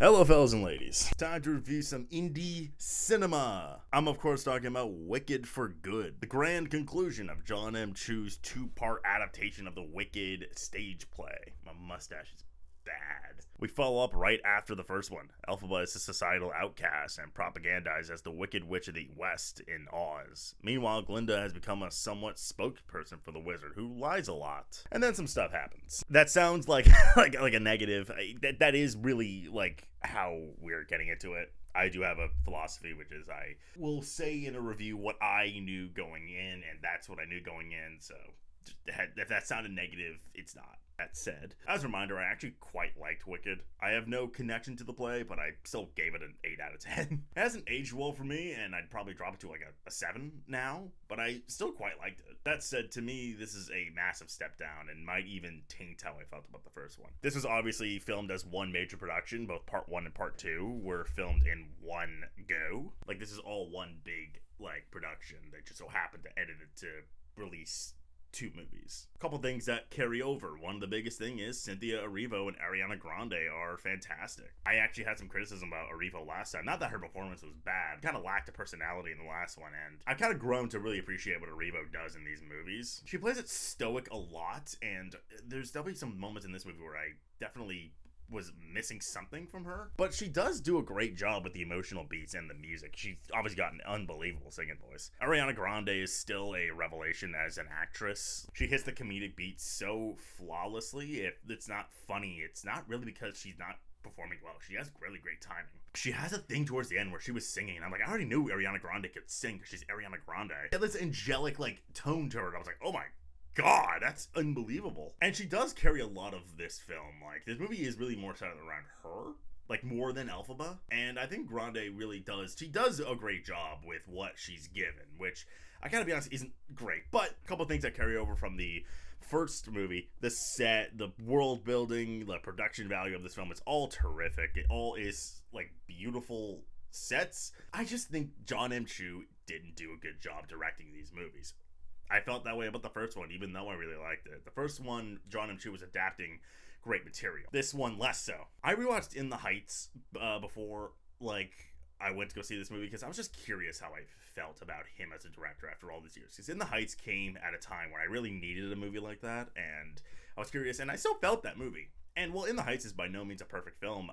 Hello fellas and ladies, time to review some indie cinema. I'm of course talking about Wicked for Good, the grand conclusion of John M. Chu's two-part adaptation of the Wicked stage play. My mustache is bad. We follow up right after the first one. Elphaba is a societal outcast and propagandized as the Wicked Witch of the West in Oz. Meanwhile, Glinda has become a somewhat spokesperson for the wizard, who lies a lot. And then some stuff happens. That sounds like like a negative. That is really like how we're getting into it. I do have a philosophy, which is I will say in a review what I knew going in, and that's what I knew going in, so if that sounded negative, it's not. That said, as a reminder, I actually quite liked Wicked. I have no connection to the play, but I still gave it an 8 out of 10. It hasn't aged well for me, and I'd probably drop it to like a 7 now, but I still quite liked it. That said, to me, this is a massive step down, and might even taint how I felt about the first one. This was obviously filmed as one major production. Both part 1 and part 2 were filmed in one go. Like, this is all one big, like, production. They just so happened to edit it to release 2 movies. A couple things that carry over. One of the biggest thing is Cynthia Erivo and Ariana Grande are fantastic. I actually had some criticism about Erivo last time. Not that her performance was bad. Kind of lacked a personality in the last one, and I've kind of grown to really appreciate what Erivo does in these movies. She plays it stoic a lot, and there's definitely some moments in this movie where I definitely was missing something from her, but she does do a great job with the emotional beats and the music. She's obviously got an unbelievable singing voice. Ariana Grande is still a revelation as an actress. She hits the comedic beats so flawlessly. If it's not funny, it's not really because she's not performing well. She has really great timing. She has a thing towards the end where she was singing, and I'm like, I already knew Ariana Grande could sing because she's Ariana Grande. It had this angelic like tone to her, and I was like, oh my God, that's unbelievable. And she does carry a lot of this film. Like, this movie is really more centered around her, like more than Elphaba. And I think Grande really does, she does a great job with what she's given, which I gotta be honest isn't great. But a couple things that carry over from the first movie: the set, the world building, the production value of this film, it's all terrific. It all is like beautiful sets. I just think John M. Chu didn't do a good job directing these movies. I felt that way about the first one, even though I really liked it. The first one, John M. Chu was adapting great material. This one, less so. I rewatched In the Heights before, like, I went to go see this movie because I was just curious how I felt about him as a director after all these years. Because In the Heights came at a time where I really needed a movie like that, and I was curious, and I still felt that movie. And while In the Heights is by no means a perfect film,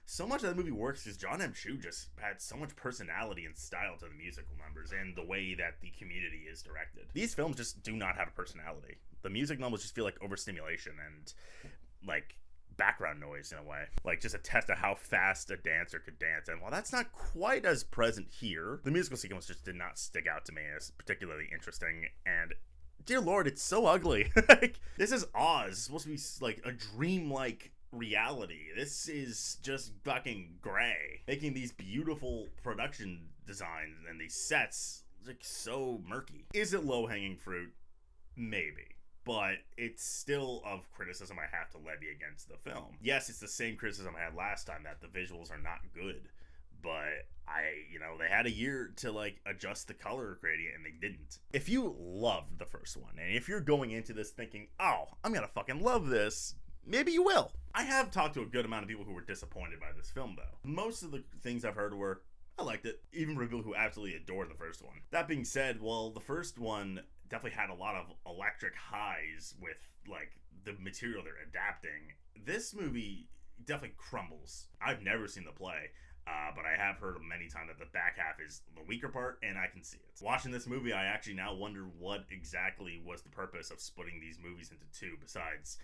so much of that movie works because John M. Chu just had so much personality and style to the musical numbers and the way that the community is directed. These films just do not have a personality. The music numbers just feel like overstimulation and like background noise in a way. Like just a test of how fast a dancer could dance. And while that's not quite as present here, the musical sequence just did not stick out to me as particularly interesting. And dear Lord, it's so ugly. Like, this is Oz. It's supposed to be like a dream-like reality. This is just fucking gray, making these beautiful production designs and these sets like so murky. Is it low-hanging fruit? Maybe, but it's still of criticism I have to levy against the film. Yes, it's the same criticism I had last time, that the visuals are not good, but they had a year to like adjust the color gradient and they didn't. If you loved the first one, and if you're going into this thinking, oh, I'm gonna fucking love this, maybe you will. I have talked to a good amount of people who were disappointed by this film, though. Most of the things I've heard were, I liked it, even for people who absolutely adored the first one. That being said, well, the first one definitely had a lot of electric highs with, like, the material they're adapting. This movie definitely crumbles. I've never seen the play, but I have heard many times that the back half is the weaker part, and I can see it. Watching this movie, I actually now wonder what exactly was the purpose of splitting these movies into 2, besides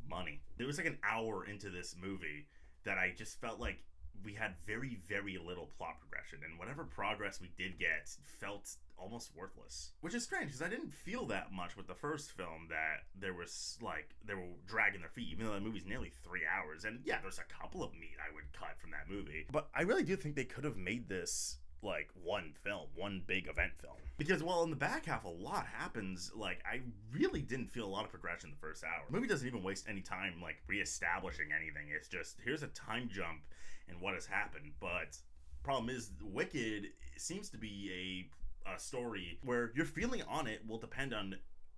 money. There was like an hour into this movie that I just felt like we had very, very little plot progression, and whatever progress we did get felt almost worthless. Which is strange, because I didn't feel that much with the first film, that there was like, they were dragging their feet, even though the movie's nearly 3 hours. And yeah, there's a couple of meat I would cut from that movie. But I really do think they could have made this like one film, one big event film. Because while in the back half a lot happens, like I really didn't feel a lot of progression in the first hour. The movie doesn't even waste any time like reestablishing anything. It's just, here's a time jump in what has happened. But problem is, Wicked seems to be a story where your feeling on it will depend on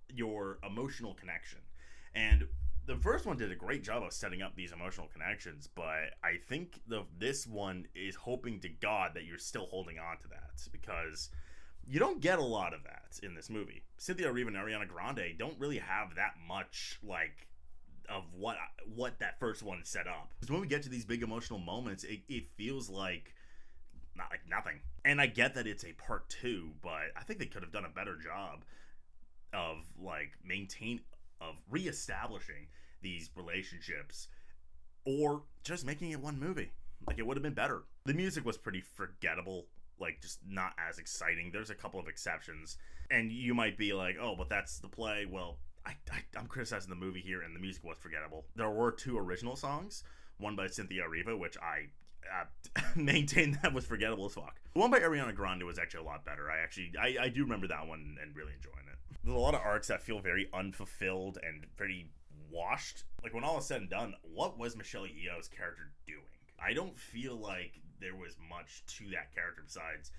your emotional connection. And The first one did a great job of setting up these emotional connections, but I think this one is hoping to God that you're still holding on to that, because you don't get a lot of that in this movie. Cynthia Erivo and Ariana Grande don't really have that much, like, of what that first one set up. Because when we get to these big emotional moments, it feels like nothing. And I get that it's a part 2, but I think they could have done a better job of reestablishing these relationships, or just making it one movie. Like, it would have been better. The music was pretty forgettable, like, just not as exciting. There's a couple of exceptions, and you might be like, oh, but that's the play. Well, I'm criticizing the movie here, and the music was forgettable. There were 2 original songs, one by Cynthia Erivo, which I maintain that was forgettable as fuck. The one by Ariana Grande was actually a lot better. I do remember that one and really enjoying it. There's a lot of arcs that feel very unfulfilled and pretty washed. Like, when all is said and done, what was Michelle Yeoh's character doing? I don't feel like there was much to that character besides,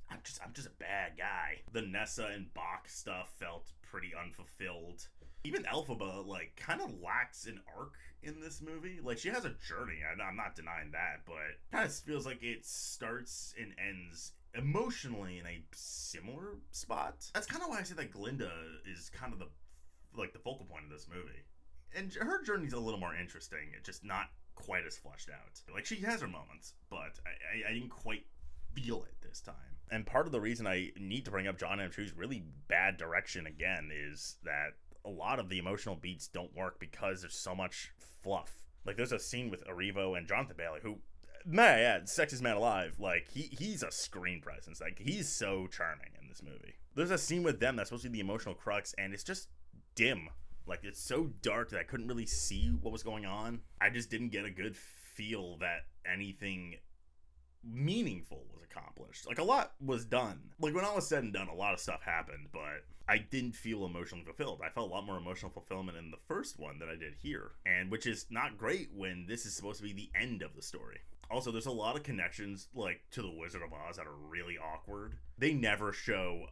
I'm just a bad guy. The Nessa and Bach stuff felt pretty unfulfilled. Even Elphaba, like, kind of lacks an arc in this movie. Like, she has a journey, I'm not denying that, but kind of feels like it starts and ends emotionally in a similar spot. That's kind of why I say that Glinda is kind of the focal point of this movie. And her journey's a little more interesting. It's just not quite as fleshed out. Like, she has her moments, but I didn't quite feel it this time. And part of the reason I need to bring up Jon M. Chu's really bad direction again is that a lot of the emotional beats don't work because there's so much fluff. Like, there's a scene with Erivo and Jonathan Bailey, who, may I add, sexiest man alive. Like, he's a screen presence. Like, he's so charming in this movie. There's a scene with them that's supposed to be the emotional crux, and it's just dim. Like, it's so dark that I couldn't really see what was going on. I just didn't get a good feel that anything meaningful was accomplished. Like, a lot was done. Like, when all was said and done, a lot of stuff happened, but I didn't feel emotionally fulfilled. I felt a lot more emotional fulfillment in the first one than I did here, and which is not great when this is supposed to be the end of the story. Also, there's a lot of connections, like, to the Wizard of Oz that are really awkward. They never show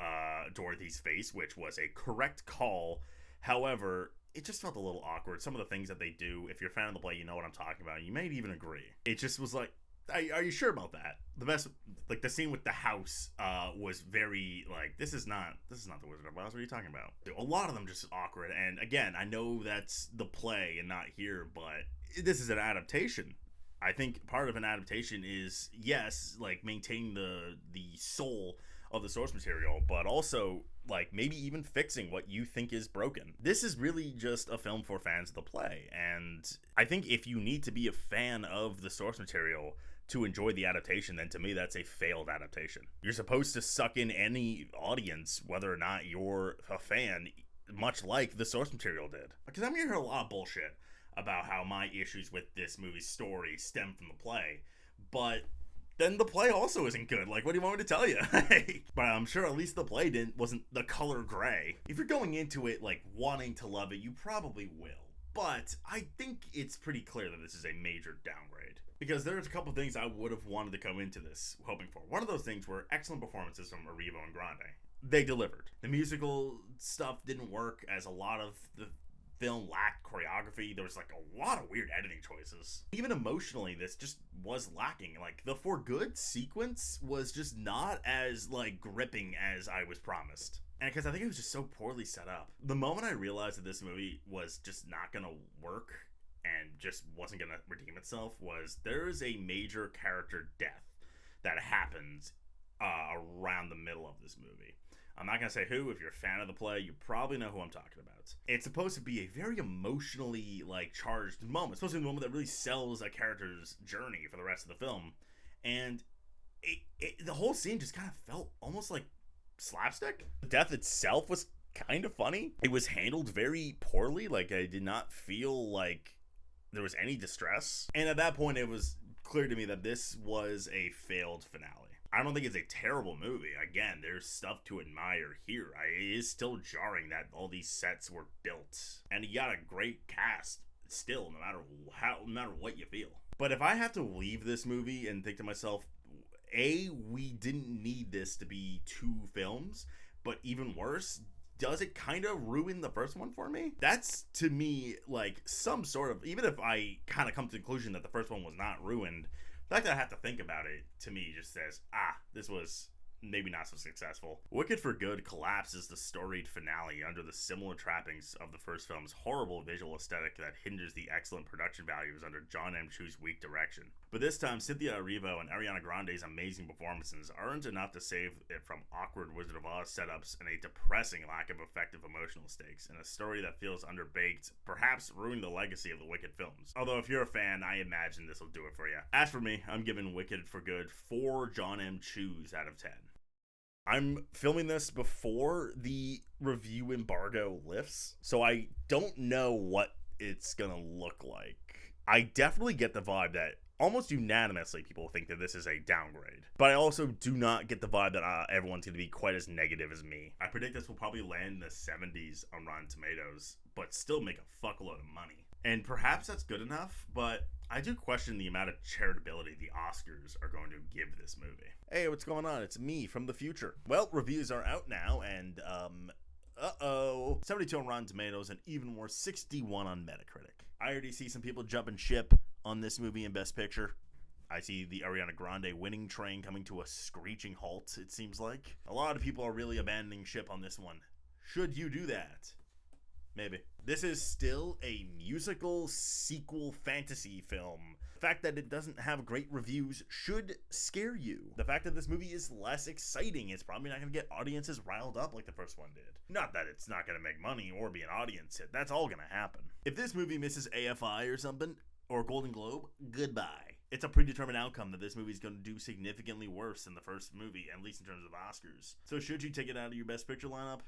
Dorothy's face, which was a correct call. However, it just felt a little awkward. Some of the things that they do, if you're a fan of the play, you know what I'm talking about. You may even agree. It just was like, are you sure about that? The best, like, the scene with the house was very, like, this is not the Wizard of Oz. What are you talking about? A lot of them just awkward. And again, I know that's the play and not here, but this is an adaptation. I think part of an adaptation is, yes, like, maintaining the soul of the source material, but also, like, maybe even fixing what you think is broken. This is really just a film for fans of the play, and I think if you need to be a fan of the source material to enjoy the adaptation, then to me that's a failed adaptation. You're supposed to suck in any audience, whether or not you're a fan, much like the source material did. Because I'm hearing a lot of bullshit about how my issues with this movie's story stem from the play, but then the play also isn't good. Like, what do you want me to tell you? But I'm sure at least the play wasn't the color gray. If you're going into it, like, wanting to love it, you probably will. But I think it's pretty clear that this is a major downgrade, because there's a couple things I would have wanted to come into this hoping for. One of those things were excellent performances from Erivo and Grande. They delivered. The musical stuff didn't work, as a lot of the film lacked choreography. There was, like, a lot of weird editing choices. Even emotionally, this just was lacking. Like, the For Good sequence was just not as, like, gripping as I was promised. And because I think it was just so poorly set up. The moment I realized that this movie was just not gonna work and just wasn't gonna redeem itself was there is a major character death that happens around the middle of this movie. I'm not going to say who. If you're a fan of the play, you probably know who I'm talking about. It's supposed to be a very emotionally, like, charged moment. It's supposed to be the moment that really sells a character's journey for the rest of the film. And the whole scene just kind of felt almost like slapstick. The death itself was kind of funny. It was handled very poorly. Like, I did not feel like there was any distress. And at that point, it was clear to me that this was a failed finale. I don't think it's a terrible movie. Again, there's stuff to admire here. It is still jarring that all these sets were built, and you got a great cast still, no matter what you feel. But if I have to leave this movie and think to myself, A, we didn't need this to be 2 films, but even worse, does it kind of ruin the first one for me? That's, to me, like, some sort of, even if I kind of come to the conclusion that the first one was not ruined, the fact that I have to think about it, to me, just says, this was maybe not so successful. Wicked for Good collapses the storied finale under the similar trappings of the first film's horrible visual aesthetic that hinders the excellent production values under John M. Chu's weak direction. But this time, Cynthia Erivo and Ariana Grande's amazing performances aren't enough to save it from awkward Wizard of Oz setups and a depressing lack of effective emotional stakes in a story that feels underbaked, perhaps ruining the legacy of the Wicked films. Although if you're a fan, I imagine this will do it for you. As for me, I'm giving Wicked for Good 4 John M. Chus out of 10. I'm filming this before the review embargo lifts, so I don't know what it's gonna look like. I definitely get the vibe that almost unanimously people think that this is a downgrade, but I also do not get the vibe that everyone's gonna be quite as negative as me. I predict this will probably land in the 70s on Rotten Tomatoes, but still make a fuckload of money. And perhaps that's good enough, but I do question the amount of charitability the Oscars are going to give this movie. Hey, what's going on? It's me from the future. Well, reviews are out now, and 72 on Rotten Tomatoes, and even more, 61 on Metacritic. I already see some people jumping ship on this movie in Best Picture. I see the Ariana Grande winning train coming to a screeching halt, it seems like. A lot of people are really abandoning ship on this one. Should you do that? Maybe. This is still a musical sequel fantasy film. The fact that it doesn't have great reviews should scare you. The fact that this movie is less exciting is probably not going to get audiences riled up like the first one did. Not that it's not going to make money or be an audience hit. That's all going to happen. If this movie misses AFI or something, or Golden Globe, goodbye. It's a predetermined outcome that this movie is going to do significantly worse than the first movie, at least in terms of Oscars. So should you take it out of your Best Picture lineup?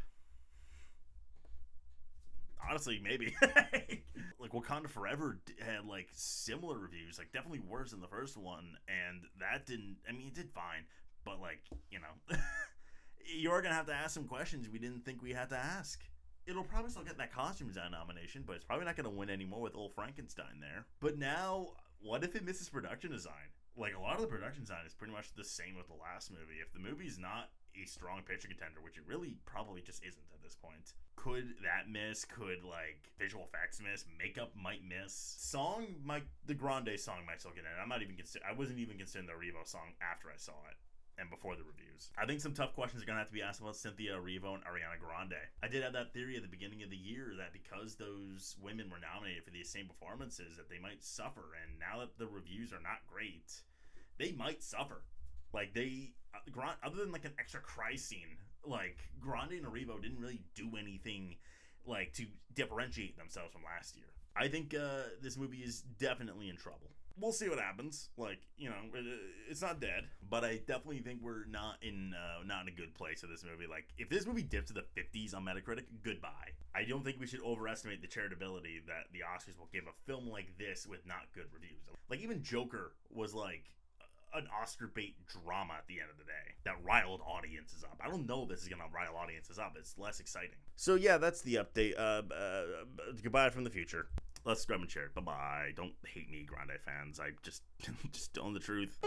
Honestly, maybe. Like, Wakanda Forever had, like, similar reviews, like, definitely worse than the first one, and that didn't, I mean, it did fine, but, like, you know, you're gonna have to ask some questions we didn't think we had to ask. It'll probably still get that costume design nomination, but it's probably not gonna win anymore with old Frankenstein there. But now, what if it misses production design? Like, a lot of the production design is pretty much the same with the last movie. If the movie's not a strong picture contender, which it really probably just isn't at this point, could that miss? Could, like, visual effects miss? Makeup might miss. The Grande song might still get in. I wasn't even considering the Erivo song after I saw it and before the reviews. I think some tough questions are gonna have to be asked about Cynthia Erivo and Ariana Grande. I did have that theory at the beginning of the year that because those women were nominated for these same performances, that they might suffer. And now that the reviews are not great, they might suffer. Like, other than, like, an extra cry scene, like, Grande and Erivo didn't really do anything, like, to differentiate themselves from last year. I think this movie is definitely in trouble. We'll see what happens. Like, you know, it's not dead, but I definitely think we're not in a good place with this movie. Like, if this movie dipped to the 50s on Metacritic, goodbye. I don't think we should overestimate the charitability that the Oscars will give a film like this with not good reviews. Like, even Joker was, like, an Oscar bait drama at the end of the day that riled audiences up. I don't know if this is gonna rile audiences up. It's less exciting. So yeah, that's the update. Goodbye from the future. Let's grab and share. Bye bye. Don't hate me, Grande fans. I just telling the truth.